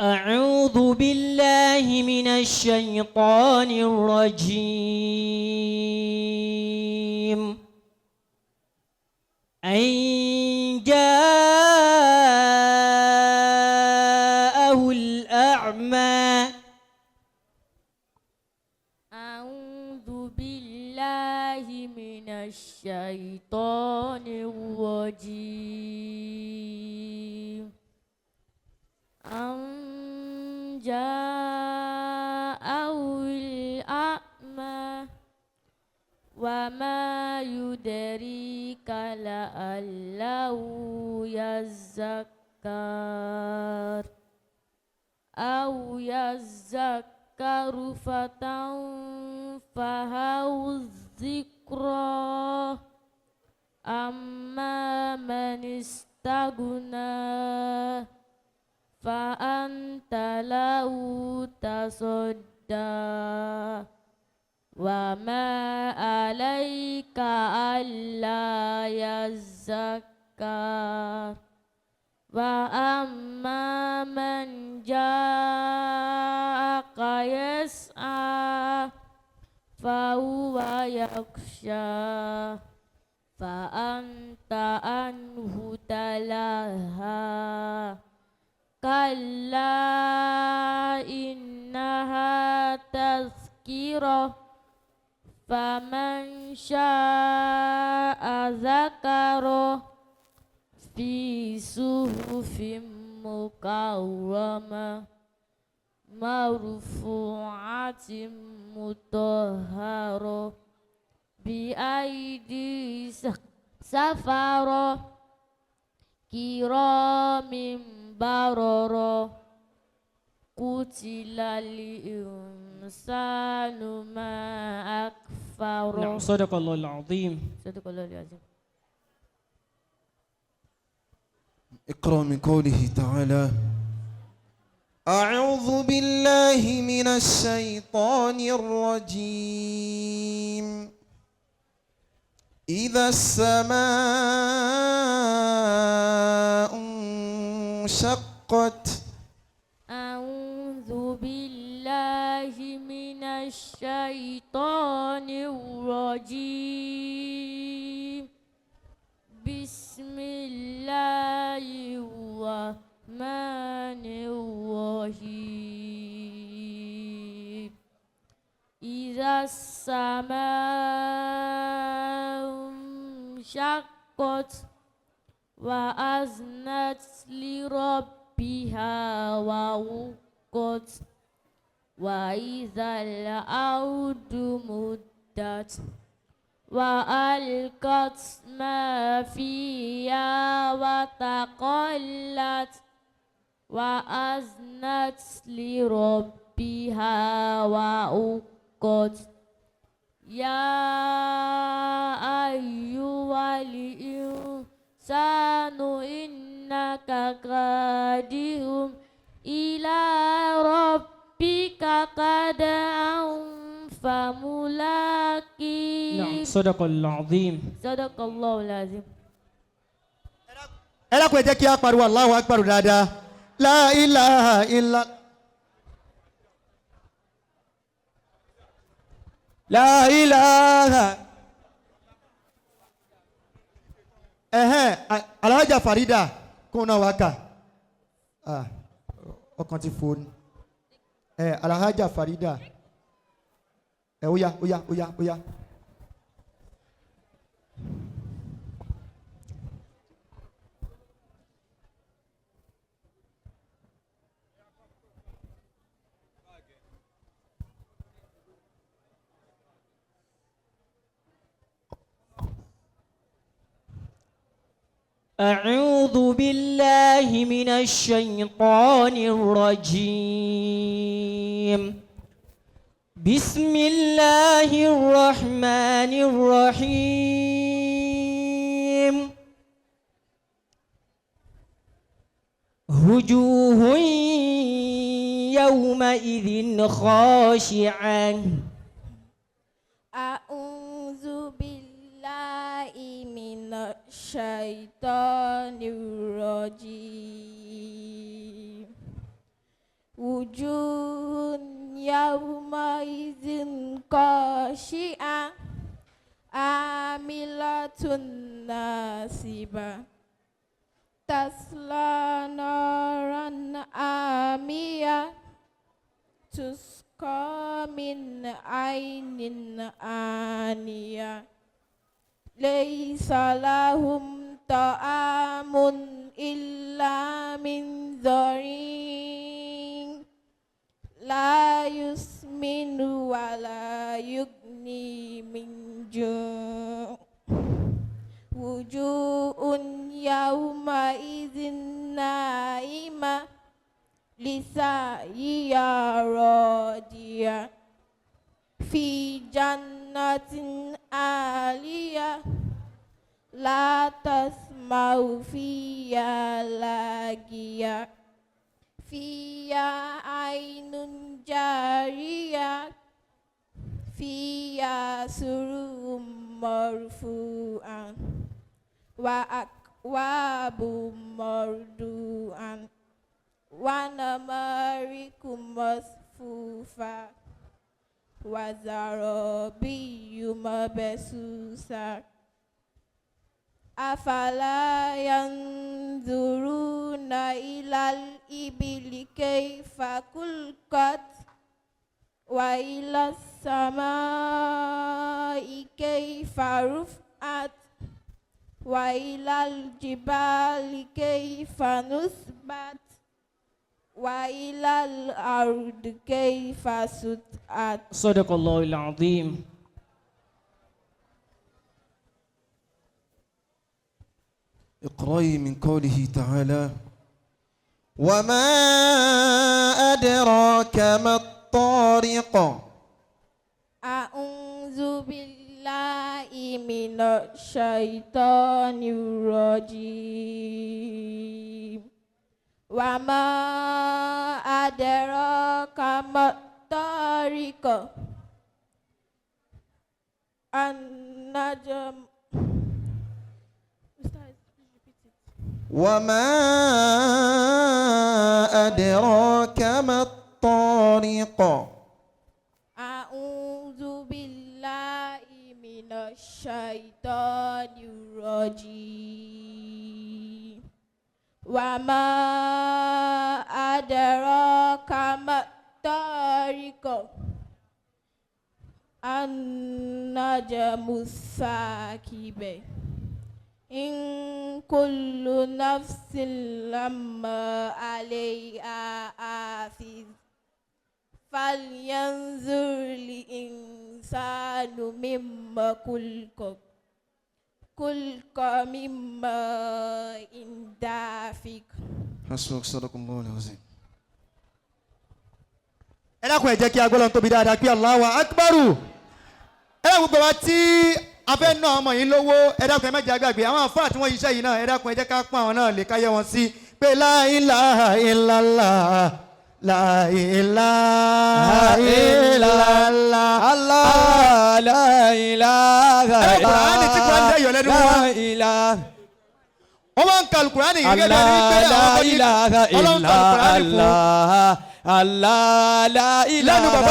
أعوذ بالله من الشيطان الرجيم أن جاءه الأعمى أعوذ بالله من الشيطان الرجيم أن جاءه الأعمى وما يدريك لعله يذكر أو يذكر فتنفعه الذكرى أما من استغنى فأنت له تصدى وما عليك ألا يزكى وأما من جاءك يسعى فهو يخشى فأنت عنه تلهى كلا إنها تذكرة فمن شاء ذكره في صحف مكرمة مرفوعة مطهرة بأيدي سفرة كرام بررة قتل الإنسان ما أكفره. نعم صدق الله العظيم. صدق الله العظيم. اقرأ من قوله تعالى أعوذ بالله من الشيطان الرجيم إذا السماء انشقت أعوذ بالله من الشيطان الرجيم بسم الله الرحمن الرحيم إذا السماء انشقت وأذنت لربها ووقت وإذا الأرض مدت وألقت ما فيها وتقلت وأذنت لربها وأوقت يا أيها الإنسان إنك كادح إلى ربك كدحا فملاقيه. نعم صدق الله العظيم. صدق الله العظيم. ẹ dákun ẹ jẹ́ kí a pariwo Allahu Akbar dáadáa la ilaha illa la ilaha Alhaja Farida kún náà wákà ọkàn ti fòónù Alhaja Farida óyá. أعوذ بالله من الشيطان الرجيم بسم الله الرحمن الرحيم وجوه يومئذ خاشعة أعوذ بالله من الشيطان الرجيم wujuhun yawmaizin khashi'ah amilatun nasibah tasla naran amiyah tusqa min ainin aniyah laysa lahum ta'amun illa min dharin la yusminu wa la yugni min ju' wujuhun yawma idzin naimah lisa'yiha radiyah fi jannatin aliyah la tasma'u fiha lagiyah fiha ainun jariyah fiha surum marfu'an wa akwabum mardu'an wa namarikum masfufa wa zarabiyyum mabsusa afala yanzuruna ilal ibili kaifa kulqat wa ilas samai kaifa ruf'at wa ilal jibali kaifa nusbat wa ilal ardi kaifa sut'at. Sadaqallahul azim. اقرأي من قوله تعالى وما أدراك ما الطارق A'udzu billahi minasyaitonir rajim. Wa ma adraka mat-tariq. An-najm. وما أدراك ما الطارق A'udzu billahi minasyaitonir rajim. Wa ma adraka mat-tariq. An-najmus sakib. In kullu nafsin lamma 'alayha hafiz. Falyanzur li insanu mimma kulqa mimma indafik. حسبك صدق الله العظيم. ẹ dákun ẹ jẹ́ kí agbọ́lọ́ tóbi dáadáa pé Allahu Akbaru. ẹ dákun gbogbo wa tí a fẹ́ ná ọmọ yìí lówó ẹ dákun ẹ má jẹ́ àgbàgbé àwọn àfáà tí wọ́n yíṣẹ́ yìí náà ẹ dákun ẹ jẹ́ ká pọ́n àwọn náà lè káyé wọn sí pé la ilaha illallah la ilaha illallah Allah la ilaha Kùránì tí kò ń dẹ́ yọ̀ lẹ́nu wọn. wọ́n máa ń ka Kùránì yìí gẹ́gẹ́ bí pé àwọn ọmọ yìí ọlọ́run ka Kùránì fún. Allah la ilaha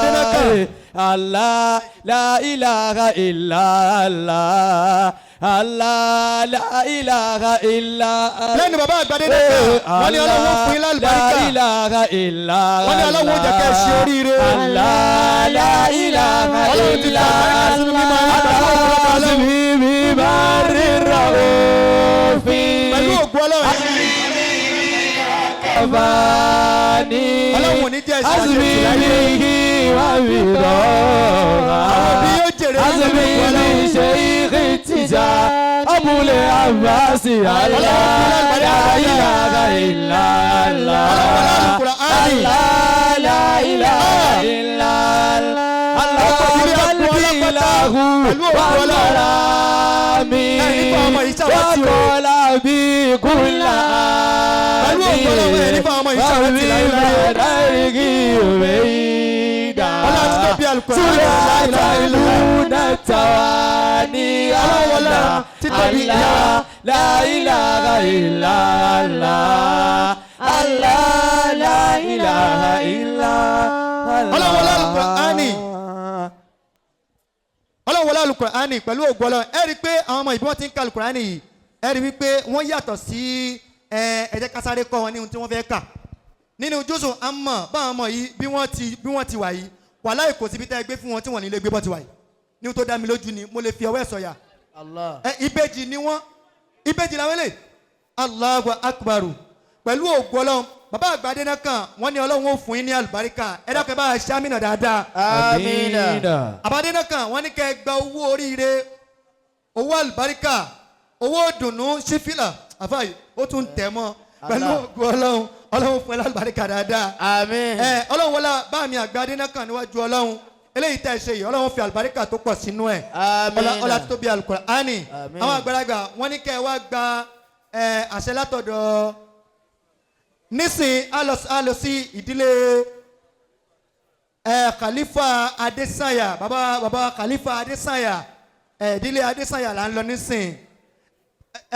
illallah Allah la ilaha illallah Allah la ilaha illallah lẹ́nu bàbá àgbàdé náà wọ́n ní ọlọ́run fún ilé àlùbáríkà la ilaha illallah wọ́n ní ọlọ́run jẹ́ kẹ́ ẹ ṣe oríire Allah la ilaha ọlọ́run ti ta àlùbáríkà sínú mímọ́ pẹ̀lú ògùn ọlọ́run ọlọ́run ò ní jẹ́ ìṣàjẹ́ ìṣìláyé àwọn òbí yóò jèrè nínú ògùn ọlọ́run. أبو العباس لا إله إلا الله لا إله إلا الله قلبي له ومرامي وقلبي كل آمي وفي مدرجي وبيدا سلطان التواني Allah la ilaha illallah Allah la Ọlọ́run wọlé Al-Qur'ani. Ọlọ́run wọlé Al-Qur'ani pẹ̀lú ògo Ọlọ́run. Ẹ rí i pé àwọn ọmọ ìbí wọn ti ń ka Al-Qur'ani yìí. Ẹ rí i wípé wọ́n yàtọ̀ sí ẹ jẹ́ ká sáré kọ́ wọn ní ohun tí wọ́n fẹ́ kà. Nínú jùsù àmọ́ báwọn ọmọ yìí bí wọ́n ti wà yìí wàláhì kò síbi tẹ́ ẹ gbé fún wọn tí wọ́n ní lè gbé bọ́ ti wà yìí. Ní ohun tó dá mi lójú ni mo lè fi ọwọ́ ẹ̀ sọ̀yà. Ìbejì ni wọ́n. Ìbejì làwọn eléyìí. Allahu akbaru. Pẹ̀lú ògo Ọlọ́run bàbá àgbàdé náà kàn wọ́n ní Ọlọ́run ó fún yín ní àlùbáríkà ẹ dákẹ́ bá a ṣàmìnà dáadáa. Amina. Àbádé náà kàn wọ́n ní kẹ́ ẹ gba owó oríire owó àlùbáríkà owó dùnú sífìlà àfààyè ó tún tẹ̀ mọ́ pẹ̀lú ògo Ọlọ́run Ọlọ́run fún ẹ lálùbáríkà dáadáa. Àmín. Ọlọ́run wọlé bá mi àgbàdé náà kàn níwájú Ọlọ́run eléyìí tẹ́ ẹ ṣe yìí Ọlọ́run fi àlùbáríkà tó pọ̀ sínú ẹ̀. Ọlá tó bí Al-Qur'ani. Àwọn àgbàlagbà wọ́n ní kẹ́ ẹ wá gba àṣẹ látọ̀dọ̀ nísìn a lọ sí ìdílé Khalifa Adesanya baba Khalifa Adesanya ìdílé Adesanya là ń lọ nísìn